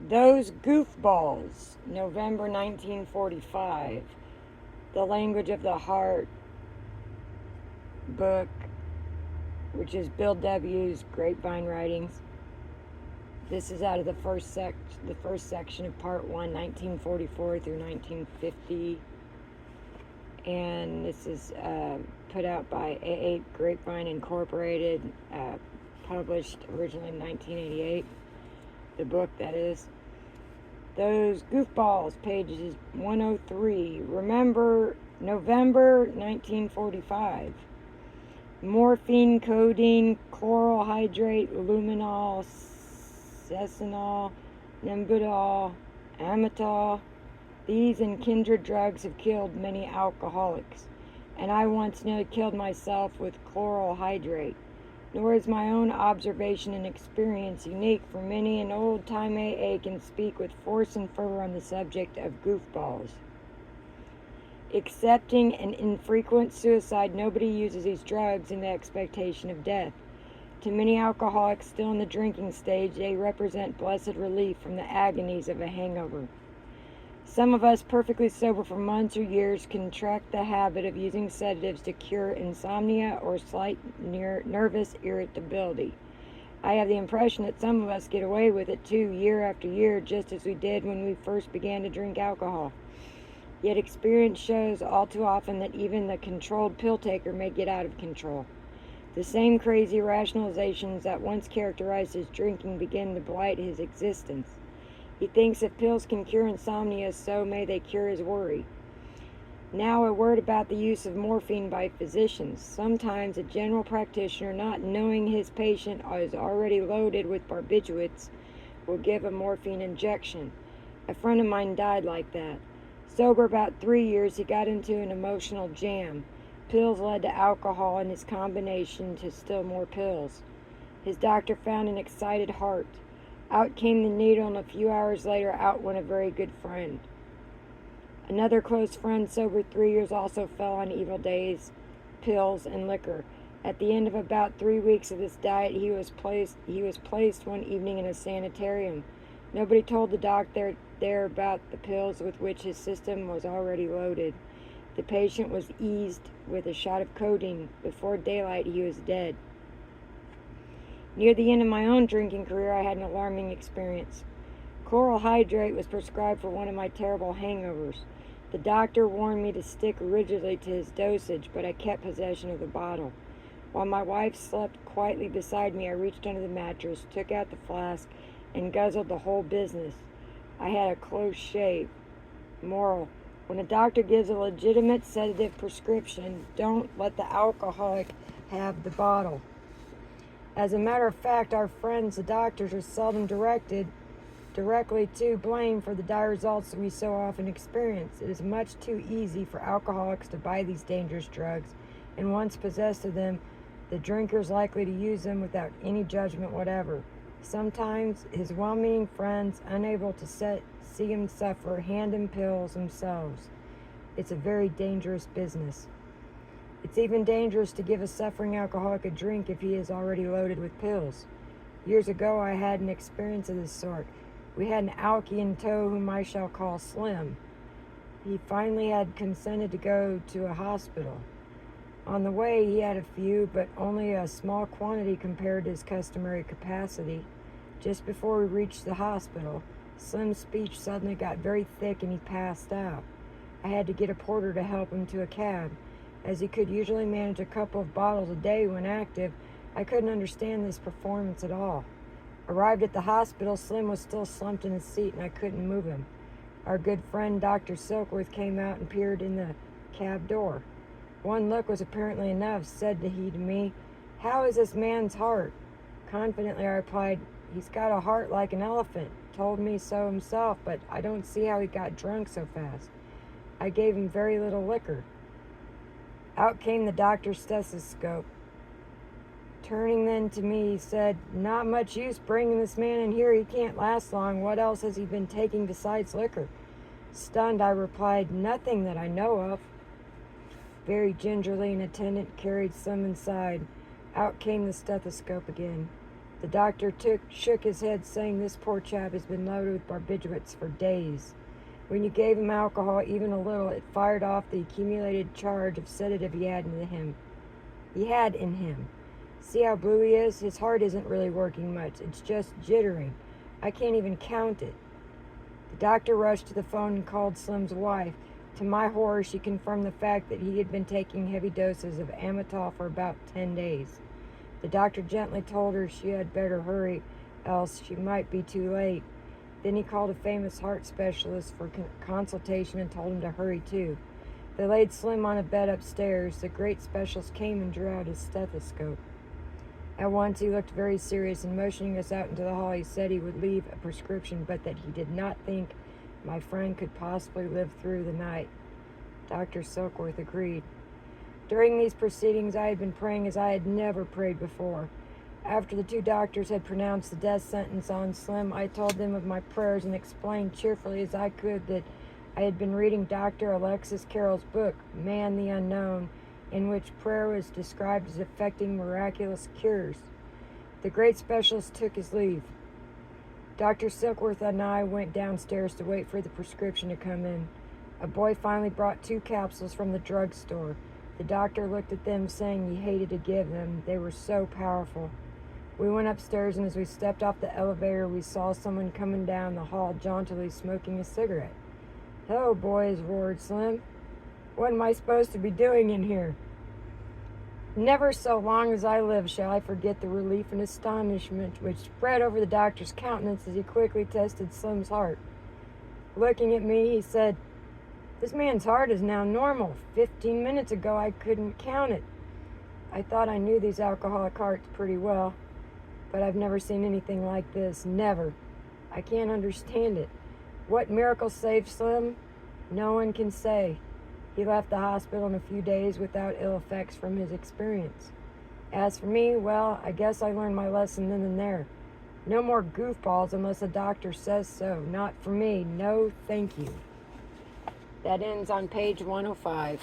Those Goofballs, November 1945. The Language of the Heart book, which is Bill W.'s Grapevine Writings. This is out of the first section of Part 1, 1944 through 1950. And this is put out by A8 Grapevine Incorporated, published originally in 1988. The book, that is. Those Goofballs, pages 103. Remember November 1945. Morphine, codeine, chloral hydrate, luminol, sesanol, nembutol, amytal. These and kindred drugs have killed many alcoholics, and I once nearly killed myself with chloral hydrate. Nor is my own observation and experience unique, for many an old-time AA can speak with force and fervor on the subject of goofballs. Excepting an infrequent suicide, nobody uses these drugs in the expectation of death. To many alcoholics still in the drinking stage, they represent blessed relief from the agonies of a hangover. Some of us, perfectly sober for months or years, contract the habit of using sedatives to cure insomnia or slight nervous irritability. I have the impression that some of us get away with it too, year after year, just as we did when we first began to drink alcohol. Yet experience shows all too often that even the controlled pill taker may get out of control. The same crazy rationalizations that once characterized his drinking begin to blight his existence. He thinks if pills can cure insomnia, so may they cure his worry. Now a word about the use of morphine by physicians. Sometimes a general practitioner, not knowing his patient is already loaded with barbiturates, will give a morphine injection. A friend of mine died like that. Sober about 3 years, he got into an emotional jam. Pills led to alcohol and his combination to still more pills. His doctor found an excited heart. Out came the needle, and a few hours later, out went a very good friend. Another close friend, sober 3 years, also fell on evil days, pills, and liquor. At the end of about 3 weeks of this diet, he was placed one evening in a sanitarium. Nobody told the doctor there about the pills with which his system was already loaded. The patient was eased with a shot of codeine. Before daylight, he was dead. Near the end of my own drinking career, I had an alarming experience. Chloral hydrate was prescribed for one of my terrible hangovers. The doctor warned me to stick rigidly to his dosage, but I kept possession of the bottle. While my wife slept quietly beside me, I reached under the mattress, took out the flask, and guzzled the whole business. I had a close shave. Moral: when a doctor gives a legitimate sedative prescription, don't let the alcoholic have the bottle. As a matter of fact, our friends, the doctors, are seldom directly to blame for the dire results that we so often experience. It is much too easy for alcoholics to buy these dangerous drugs, and once possessed of them, the drinker is likely to use them without any judgment whatever. Sometimes his well-meaning friends, unable to see him suffer, hand him pills themselves. It's a very dangerous business. It's even dangerous to give a suffering alcoholic a drink if he is already loaded with pills. Years ago, I had an experience of this sort. We had an alkie in tow whom I shall call Slim. He finally had consented to go to a hospital. On the way, he had a few, but only a small quantity compared to his customary capacity. Just before we reached the hospital, Slim's speech suddenly got very thick and he passed out. I had to get a porter to help him to a cab. As he could usually manage a couple of bottles a day when active, I couldn't understand this performance at all. Arrived at the hospital, Slim was still slumped in his seat and I couldn't move him. Our good friend Dr. Silkworth came out and peered in the cab door. One look was apparently enough, said he to me. "How is this man's heart?" Confidently I replied, "He's got a heart like an elephant. Told me so himself, but I don't see how he got drunk so fast." I gave him very little liquor. Out came the doctor's stethoscope. Turning then to me, he said, "Not much use bringing this man in here. He can't last long. What else has he been taking besides liquor?" Stunned, I replied, "Nothing that I know of." Very gingerly, an attendant carried Slim inside. Out came the stethoscope again. The doctor shook his head, saying, "This poor chap has been loaded with barbiturates for days. When you gave him alcohol, even a little, it fired off the accumulated charge of sedative he had in him. See how blue he is? His heart isn't really working much. It's just jittering. I can't even count it." The doctor rushed to the phone and called Slim's wife. To my horror, she confirmed the fact that he had been taking heavy doses of Amytal for about 10 days. The doctor gently told her she had better hurry, else she might be too late. Then he called a famous heart specialist for consultation and told him to hurry too. They laid Slim on a bed upstairs. The great specialist came and drew out his stethoscope. At once he looked very serious, and motioning us out into the hall, he said he would leave a prescription, but that he did not think my friend could possibly live through the night. Dr. Silkworth agreed. During these proceedings, I had been praying as I had never prayed before. After the two doctors had pronounced the death sentence on Slim, I told them of my prayers and explained cheerfully as I could that I had been reading Dr. Alexis Carrel's book, Man the Unknown, in which prayer was described as effecting miraculous cures. The great specialist took his leave. Dr. Silkworth and I went downstairs to wait for the prescription to come in. A boy finally brought 2 capsules from the drugstore. The doctor looked at them, saying he hated to give them. They were so powerful. We went upstairs, and as we stepped off the elevator, we saw someone coming down the hall jauntily smoking a cigarette. "Hello, boys," roared Slim. "What am I supposed to be doing in here?" Never so long as I live shall I forget the relief and astonishment which spread over the doctor's countenance as he quickly tested Slim's heart. Looking at me, he said, "This man's heart is now normal. 15 minutes ago I couldn't count it." I thought I knew these alcoholic hearts pretty well, but I've never seen anything like this. Never. I can't understand it. What miracle saved Slim? No one can say. He left the hospital in a few days without ill effects from his experience. As for me, well, I guess I learned my lesson then and there. No more goofballs unless a doctor says so. Not for me. No, thank you. That ends on page 105.